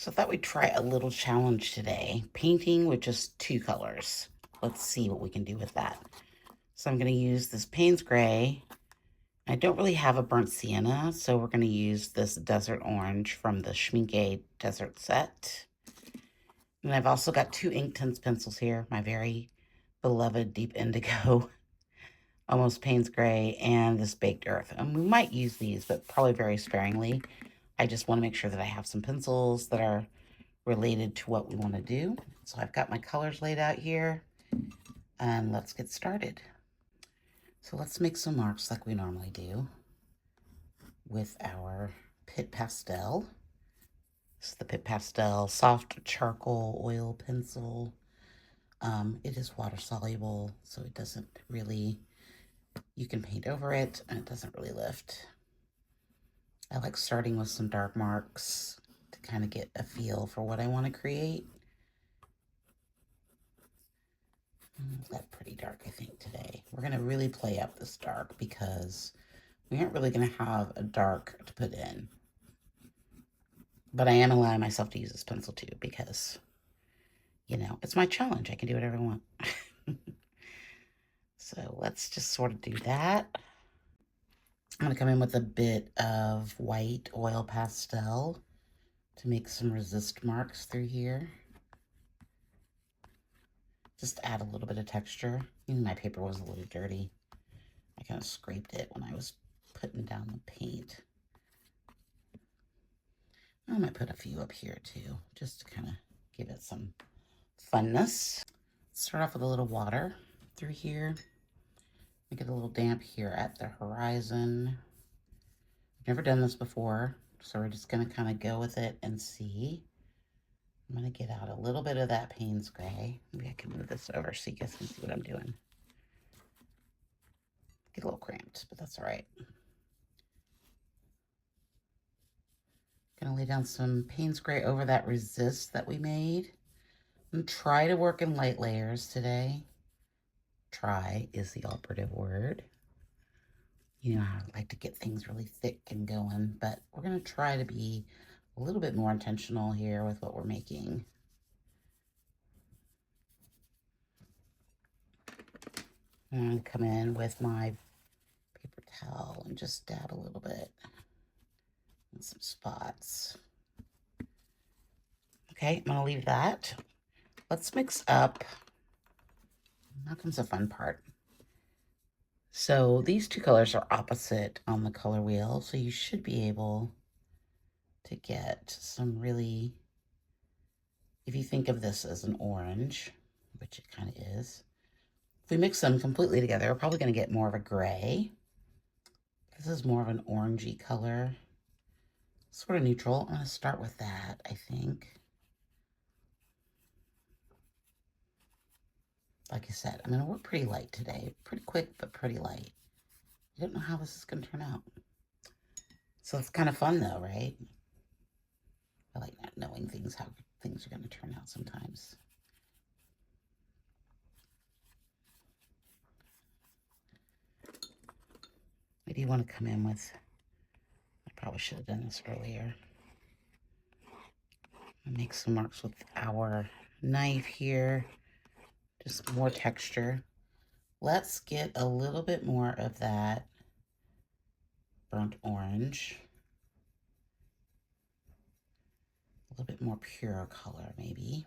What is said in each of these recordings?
So I thought we'd try a little challenge today, painting with just two colors. Let's see what we can do with that. So I'm going to use this Payne's Gray. I don't really have a burnt sienna, so we're going to use this desert orange from the Schmincke desert set. And I've also got two Inktense pencils here, my very beloved deep indigo, almost Payne's Gray, and this baked earth. And we might use these, but probably very sparingly. I just want to make sure that I have some pencils that are related to what we want to do. So I've got my colors laid out here, and let's get started. So let's make some marks like we normally do with our Pitt Pastel. This is the Pitt Pastel Soft Charcoal Oil Pencil. It is water soluble, so it doesn't really, you can paint over it and it doesn't really lift. I like starting with some dark marks to kind of get a feel for what I want to create. That pretty dark, I think, today. We're going to really play up this dark because we aren't really going to have a dark to put in. But I am allowing myself to use this pencil too because, you know, it's my challenge. I can do whatever I want. So let's just sort of do that. I'm going to come in with a bit of white oil pastel to make some resist marks through here. Just add a little bit of texture. My paper was a little dirty. I kind of scraped it when I was putting down the paint. I might put a few up here too, just to kind of give it some funness. Start off with a little water through here. Make it a little damp here at the horizon. I've never done this before, so we're just going to kind of go with it and see. I'm going to get out a little bit of that Payne's Gray. Maybe I can move this over so you guys can see what I'm doing. Get a little cramped, but that's all right. Gonna lay down some Payne's Gray over that resist that we made. And try to work in light layers today. Try is the operative word. You know, I like to get things really thick and going, but we're gonna try to be a little bit more intentional here with what we're making. I'm gonna come in with my paper towel and just dab a little bit in some spots. Okay, I'm gonna leave that. Let's mix up. Now comes the fun part. So these two colors are opposite on the color wheel, so you should be able to get some really, if you think of this as an orange, which it kind of is, if we mix them completely together, we're probably going to get more of a gray. This is more of an orangey color, sort of neutral. I'm going to start with that, I think. Like I said, I'm going to work pretty light today. Pretty quick, but pretty light. I don't know how this is going to turn out. So it's kind of fun though, right? I like not knowing how things are going to turn out sometimes. Maybe you want to come in with, I probably should have done this earlier. Make some marks with our knife here. Just more texture. Let's get a little bit more of that burnt orange. A little bit more pure color, maybe.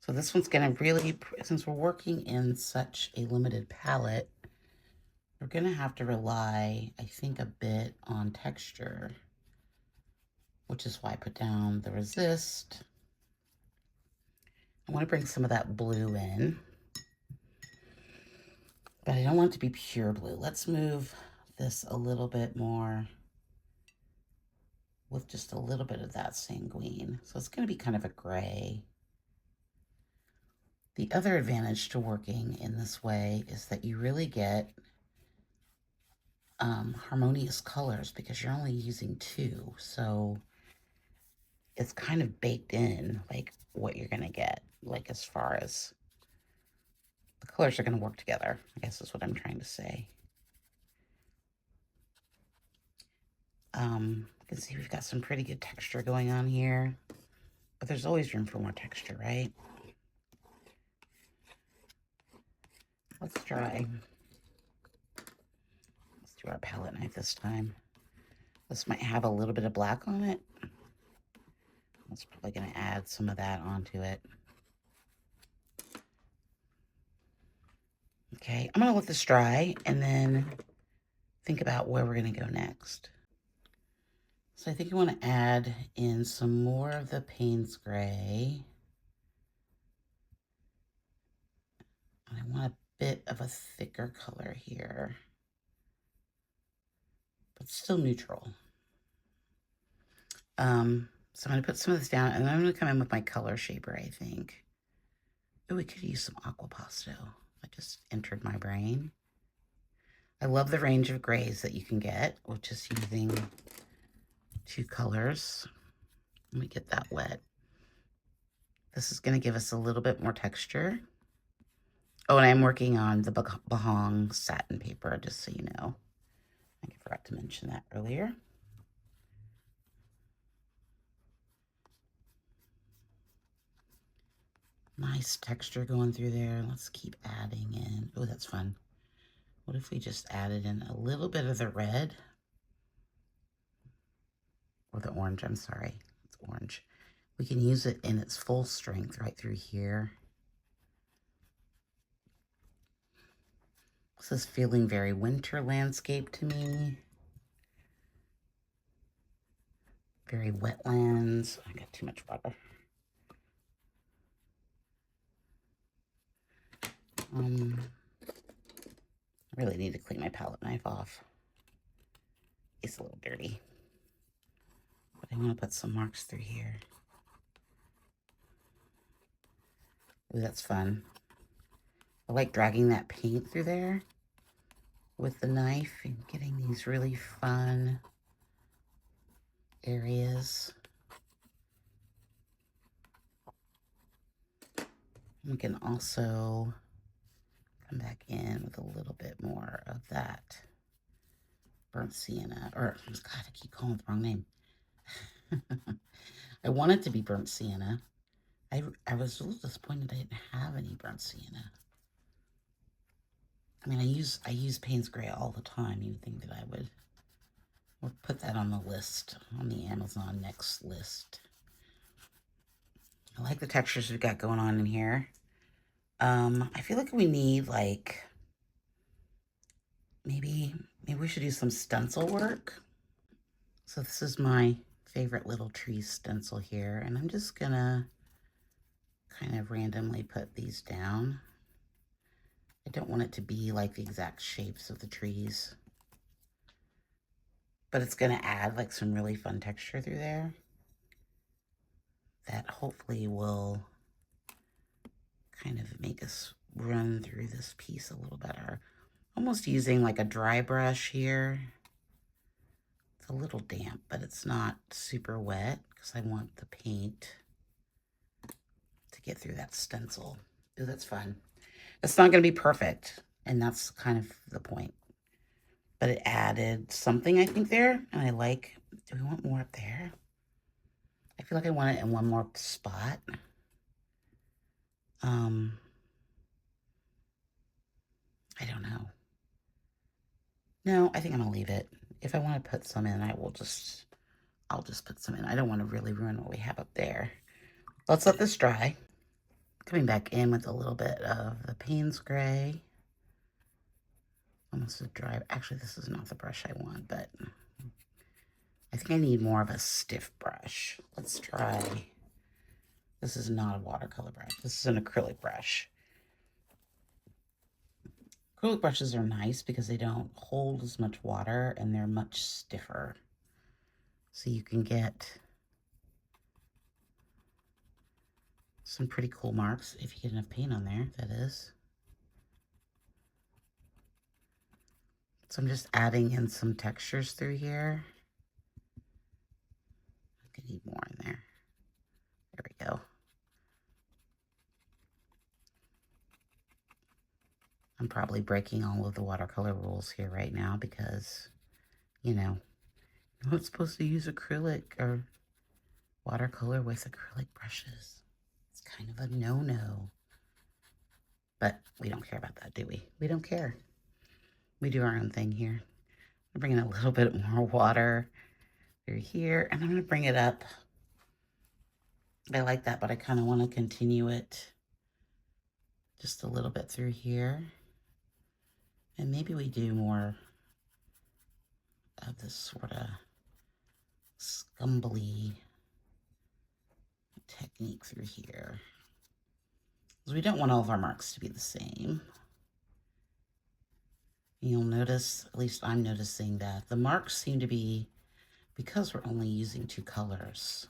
So this one's going to really, since we're working in such a limited palette, we're going to have to rely, I think, a bit on texture, which is why I put down the resist. I want to bring some of that blue in, but I don't want it to be pure blue. Let's move this a little bit more with just a little bit of that sanguine. So it's going to be kind of a gray. The other advantage to working in this way is that you really get harmonious colors because you're only using two. So it's kind of baked in, like what you're going to get, like as far as The colors are going to work together, I guess is what I'm trying to say. You can see we've got some pretty good texture going on here, but there's always room for more texture, right? Let's try. Let's do our palette knife this time. This might have a little bit of black on it. That's probably going to add some of that onto it. Okay, I'm going to let this dry and then think about where we're going to go next. So I think you want to add in some more of the Payne's gray. I want a bit of a thicker color here, but still neutral. So I'm going to put some of this down, and then I'm going to come in with my color shaper, I think. Oh, we could use some Aquapasto. That just entered my brain. I love the range of grays that you can get with just using 2 colors. Let me get that wet. This is going to give us a little bit more texture. Oh, and I'm working on the Bahong satin paper, just so you know. I forgot to mention that earlier. Nice texture going through there. Let's keep adding in. Oh, that's fun. What if we just added in a little bit of the red? Or the orange, I'm sorry. It's orange. We can use it in its full strength right through here. This is feeling very winter landscape to me. Very wetlands. I got too much water. I really need to clean my palette knife off. It's a little dirty. But I want to put some marks through here. Ooh, that's fun. I like dragging that paint through there with the knife and getting these really fun areas. We can also come back in with a little bit more of that burnt sienna, or God, I keep calling it the wrong name. I want it to be burnt sienna. I was a little disappointed I didn't have any burnt sienna. I mean, I use Payne's gray all the time. You would think that I would put that on the list, on the Amazon next list. I like the textures we've got going on in here. I feel like we need like, maybe we should do some stencil work. So this is my favorite little tree stencil here, and I'm just gonna kind of randomly put these down. I don't want it to be like the exact shapes of the trees, but it's gonna add like some really fun texture through there that hopefully will kind of make us run through this piece a little better. Almost using like a dry brush here. It's a little damp, but it's not super wet because I want the paint to get through that stencil. Ooh, that's fun. It's not going to be perfect, and that's kind of the point. But it added something, I think, there, and I like, do we want more up there? I feel like I want it in one more spot. I don't know. No, I think I'm gonna leave it. If I want to put some in, I'll just put some in. I don't want to really ruin what we have up there. Let's let this dry. Coming back in with a little bit of the Payne's gray. Almost a dry, actually this is not the brush I want, but I think I need more of a stiff brush. Let's try, this is not a watercolor brush. This is an acrylic brush. Acrylic brushes are nice because they don't hold as much water and they're much stiffer. So you can get some pretty cool marks if you get enough paint on there, that is. So I'm just adding in some textures through here. I could need more in there. There we go. I'm probably breaking all of the watercolor rules here right now because, you know, you're not supposed to use acrylic or watercolor with acrylic brushes. It's kind of a no-no. But we don't care about that, do we? We don't care. We do our own thing here. I'm bringing a little bit more water through here, and I'm going to bring it up. I like that, but I kind of want to continue it just a little bit through here. And maybe we do more of this sort of scumbly technique through here. Because we don't want all of our marks to be the same. You'll notice, at least I'm noticing, that the marks seem to be, because we're only using two colors,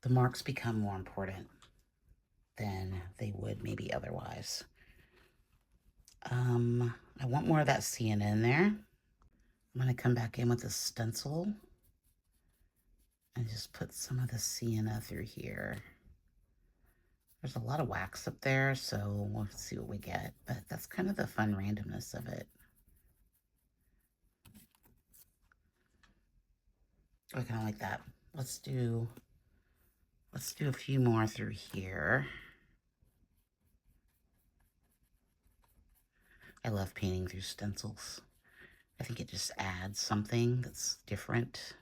the marks become more important than they would maybe otherwise. I want more of that sienna in there. I'm going to come back in with a stencil and just put some of the sienna through here. There's a lot of wax up there, so we'll see what we get, but that's kind of the fun randomness of it. I kind of like that. Let's do a few more through here. I love painting through stencils. I think it just adds something that's different.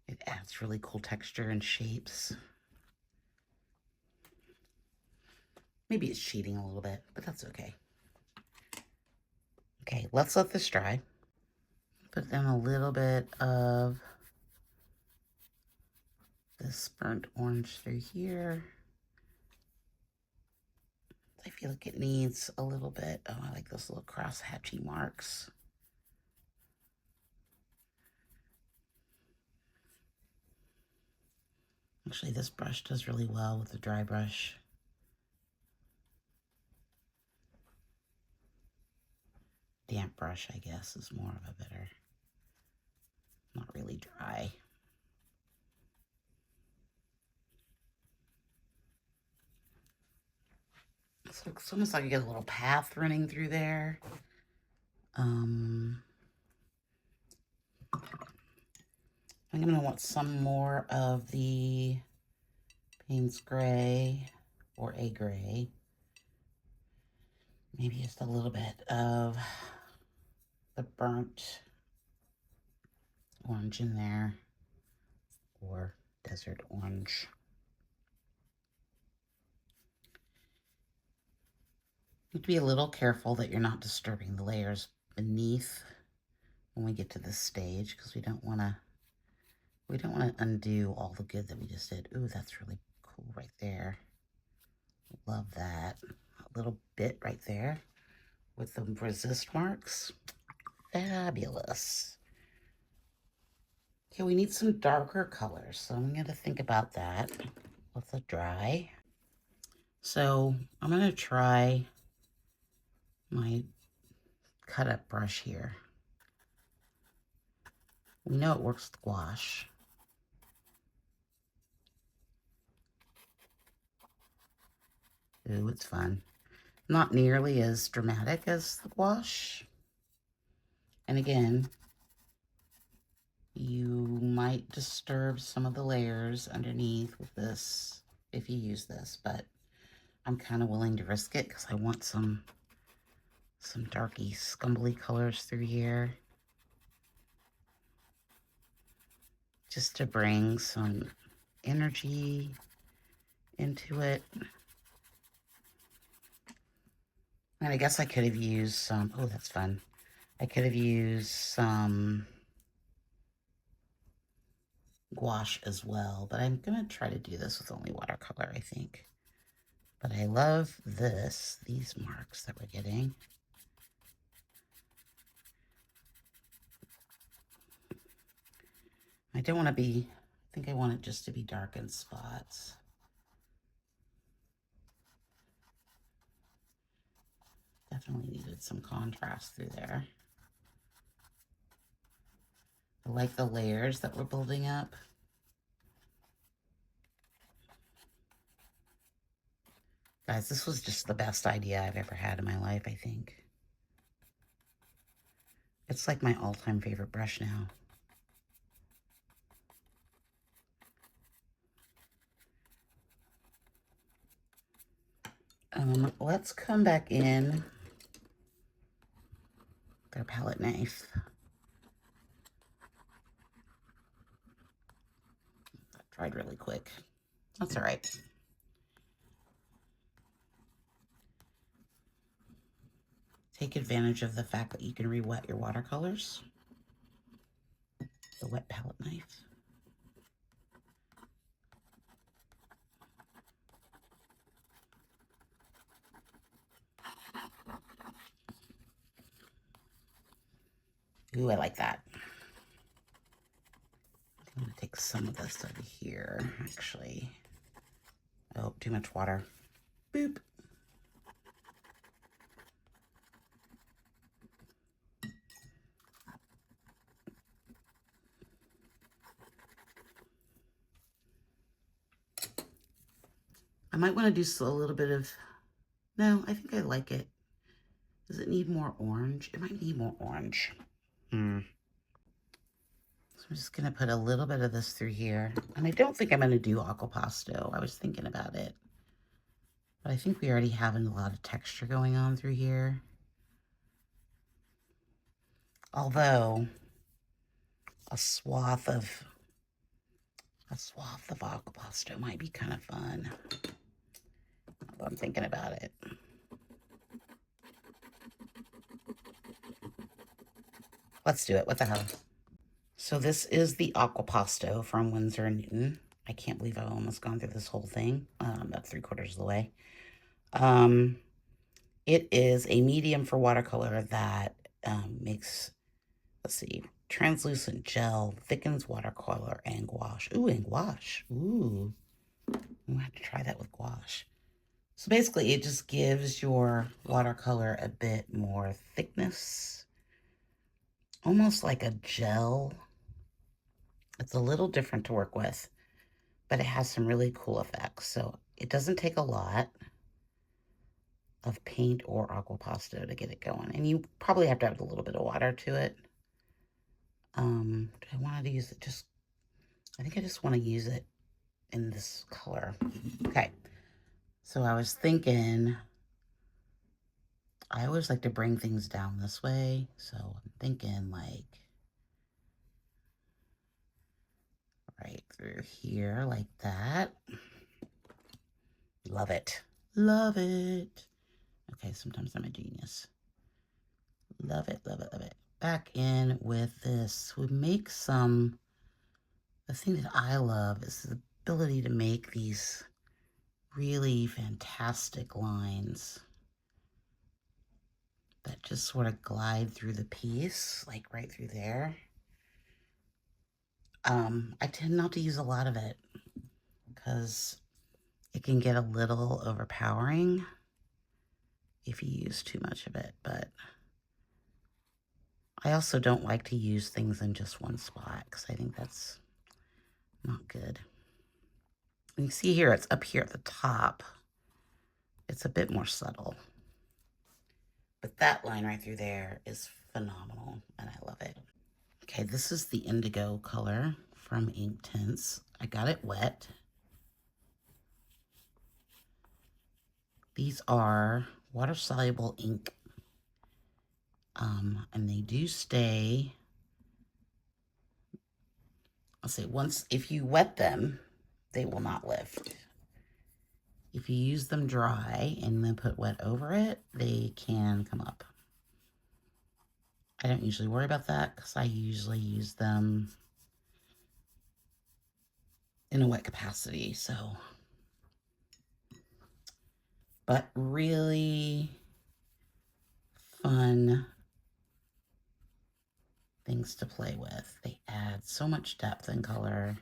It adds really cool texture and shapes. Maybe it's cheating a little bit, but that's okay. Okay, let's let this dry. Put down a little bit of this burnt orange through here. I feel like it needs a little bit. Oh, I like those little cross-hatchy marks. Actually, this brush does really well with the dry brush. Damp brush, I guess, is more of a better, not really dry. So it's almost like you get a little path running through there. I'm going to want some more of the Payne's gray or a gray. Maybe just a little bit of the burnt orange in there, or desert orange. You have to be a little careful that you're not disturbing the layers beneath when we get to this stage, because we don't want to undo all the good that we just did. Ooh, that's really cool right there. Love that. A little bit right there with the resist marks. Fabulous. Okay, we need some darker colors, so I'm going to think about that with the dry. So I'm going to try my cut up brush here. We know it works with gouache. Ooh, it's fun. Not nearly as dramatic as the gouache. And again, you might disturb some of the layers underneath with this if you use this, but I'm kind of willing to risk it because I want some darky, scumbly colors through here. Just to bring some energy into it. And I guess I could have used some, oh, that's fun. I could have used some gouache as well, but I'm going to try to do this with only watercolor, I think. But I love these marks that we're getting. I don't want to be, I think I want it just to be dark in spots. Definitely needed some contrast through there. I like the layers that we're building up. Guys, this was just the best idea I've ever had in my life, I think. It's like my all-time favorite brush now. Let's come back in with our palette knife. I tried really quick. That's all right. Take advantage of the fact that you can re-wet your watercolors. The wet palette knife. Ooh, I like that. I'm gonna take some of this over here, actually. Oh, too much water. Boop. I might want to do a little bit of, no, I think I like it. Does it need more orange? It might need more orange. So I'm just going to put a little bit of this through here. And I don't think I'm going to do Aquapasto. I was thinking about it. But I think we already have a lot of texture going on through here. Although, a swath of Aquapasto might be kind of fun. I'm thinking about it. Let's do it. What the hell? So this is the Aquapasto from Winsor & Newton. I can't believe I've almost gone through this whole thing. About 3/4 of the way. It is a medium for watercolor that makes, let's see, translucent gel, thickens watercolor, and gouache. Ooh, and gouache. Ooh. I'm going to have to try that with gouache. So basically, it just gives your watercolor a bit more thickness. Almost like a gel. It's a little different to work with, but it has some really cool effects. So it doesn't take a lot of paint or Aquapasto to get it going. And you probably have to add a little bit of water to it. Do I want to use it just, I think I just want to use it in this color. Okay. So I was thinking, I always like to bring things down this way. So I'm thinking like right through here like that. Love it. Love it. Okay, sometimes I'm a genius. Love it, love it, love it. Back in with this. We make some, the thing that I love is the ability to make these really fantastic lines that just sort of glide through the piece, like right through there. I tend not to use a lot of it because it can get a little overpowering if you use too much of it, but I also don't like to use things in just one spot because I think that's not good. And you see here, it's up here at the top. It's a bit more subtle. But that line right through there is phenomenal, and I love it. Okay, this is the indigo color from Inktense. I got it wet. These are water-soluble ink. And they do stay, I'll say once, if you wet them, they will not lift. If you use them dry and then put wet over it, they can come up. I don't usually worry about that because I usually use them in a wet capacity, so. But really fun things to play with. They add so much depth and color.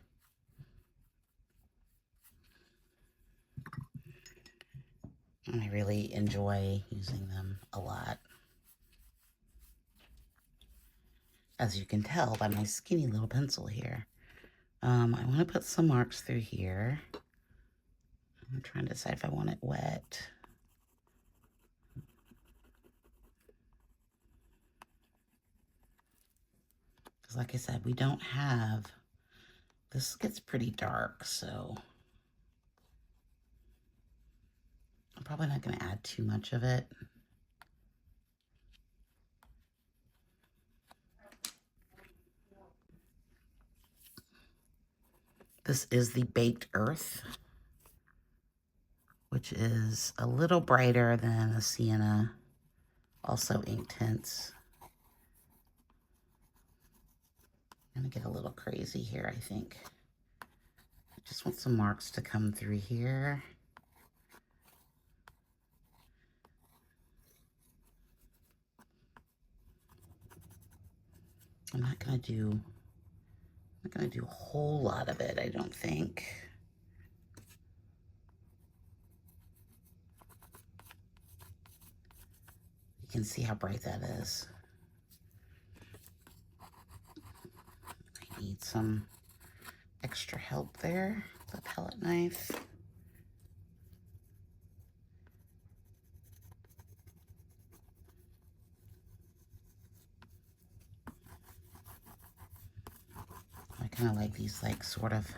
And I really enjoy using them a lot. As you can tell by my skinny little pencil here. I want to put some marks through here. I'm trying to decide if I want it wet. Because like I said, we don't have, this gets pretty dark, so I'm probably not going to add too much of it. This is the Baked Earth, which is a little brighter than a sienna, also Inktense. I'm gonna get a little crazy here, I think. I just want some marks to come through here. I'm not gonna do a whole lot of it, I don't think. You can see how bright that is. I need some extra help there, the palette knife. I kind of like these, like, sort of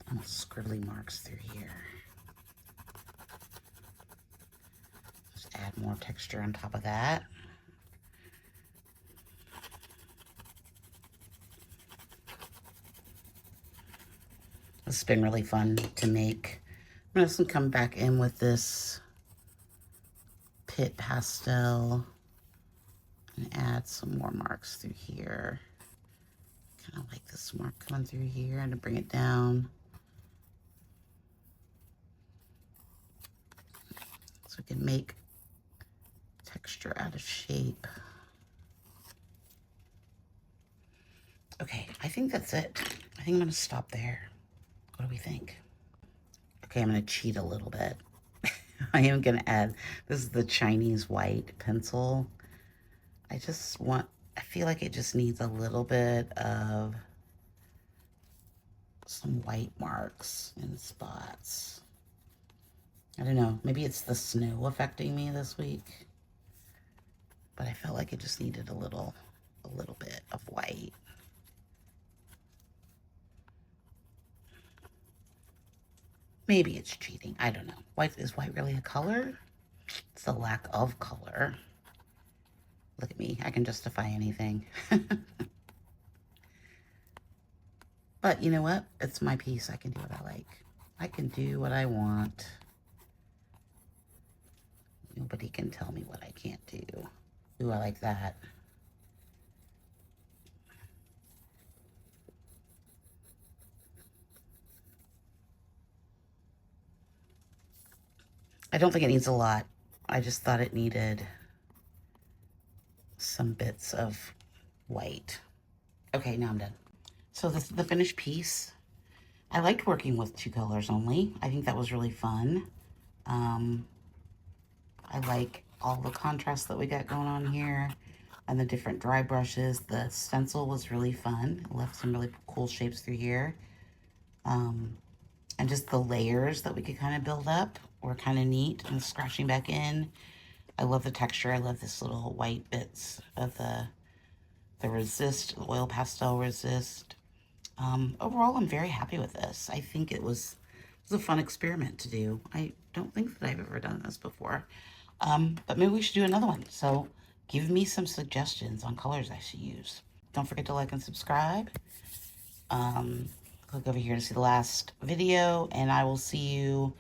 almost scribbly marks through here. Just add more texture on top of that. This has been really fun to make. I'm going to come back in with this Pit Pastel and add some more marks through here. Kind of like this mark coming through here and to bring it down. So we can make texture out of shape. Okay, I think that's it. I think I'm going to stop there. What do we think? Okay, I'm going to cheat a little bit. I am going to add, this is the Chinese white pencil. I feel like it just needs a little bit of some white marks and spots. I don't know, maybe it's the snow affecting me this week, but I felt like it just needed a little bit of white. Maybe it's cheating, I don't know. Is white really a color? It's the lack of color. Look at me, I can justify anything. But you know what? It's my piece. I can do what I like. I can do what I want. Nobody can tell me what I can't do. Ooh, I like that. I don't think it needs a lot. I just thought it needed some bits of white. Okay, now I'm done. So this is the finished piece. I liked working with 2 colors only. I think that was really fun. I like all the contrast that we got going on here and the different dry brushes. The stencil was really fun. It left some really cool shapes through here. And just the layers that we could kind of build up were kind of neat, and scratching back in. I love the texture. I love this little white bits of the resist, the oil pastel resist. Overall, I'm very happy with this. I think it was a fun experiment to do. I don't think that I've ever done this before. But maybe we should do another one. So give me some suggestions on colors I should use. Don't forget to like and subscribe. Click over here to see the last video, and I will see you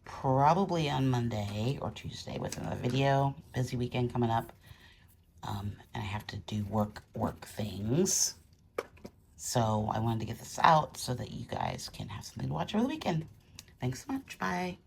probably on Monday or Tuesday with another video. Busy weekend coming up. And I have to do work things. So I wanted to get this out so that you guys can have something to watch over the weekend. Thanks so much. Bye.